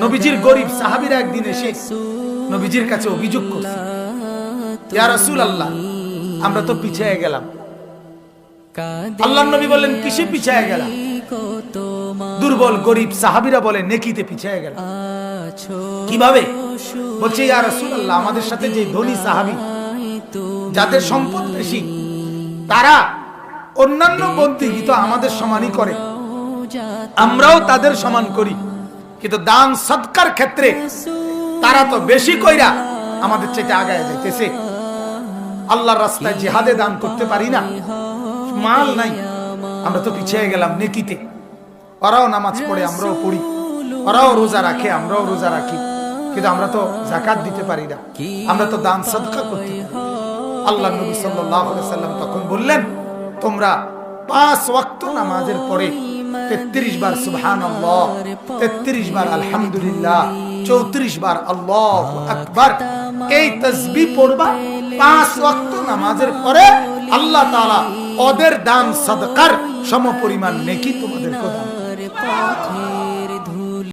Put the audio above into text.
নবীজির গরিব সাহাবীরা একদিন এসে নবীজির কাছে অভিযোগ করছে, ইয়া রাসূলুল্লাহ, আমরা তো পিছিয়ে গেলাম। আল্লাহর নবী বললেন, কিসে পিছিয়ে গেলাম? দুর্বল গরিব সাহাবীরা বলে, নেকিতে পিছিয়ে গেলাম। কিভাবে? বলছে, ইয়া রাসূলুল্লাহ, আমাদের সাথে যে ধনী সাহাবী, যাদের সম্পদ বেশি, তারা অন্যান্য বন্দেগী তো আমাদের সমানই করে, আমরাও তাদের সমান করি, কিন্তু দান সদকার ক্ষেত্রে তারা তো বেশি কইরা আমাদের চাইতে আগায় যাইতেছে। আল্লাহর রাস্তায় জিহাদে দান করতে পারি না, মাল নাই, আমরা তো পিছিয়ে গেলাম নেকিতে। ওরাও নামাজ পড়ে, আমরাও পড়ি, ওরাও রোজা রাখে, আমরাও রোজা রাখি, কিন্তু আমরা তো যাকাত দিতে পারি না, আমরা তো দান সদকা করতে পারি। আল্লাহ নবী সাল্লাল্লাহু আলাইহি সাল্লাম তখন বললেন, তোমরা 5 ওয়াক্ত নামাজের পরে 33 বার সুবহানাল্লাহ, 33 বার আলহামদুলিল্লাহ, 34 বার আল্লাহু আকবার এই তাসবিহ পড়বা 5 ওয়াক্ত নামাজের পরে। আল্লাহ তাআলা ওদের দান সাদকার সমপরিমাণ নেকি তোমাদের প্রদান করবেন।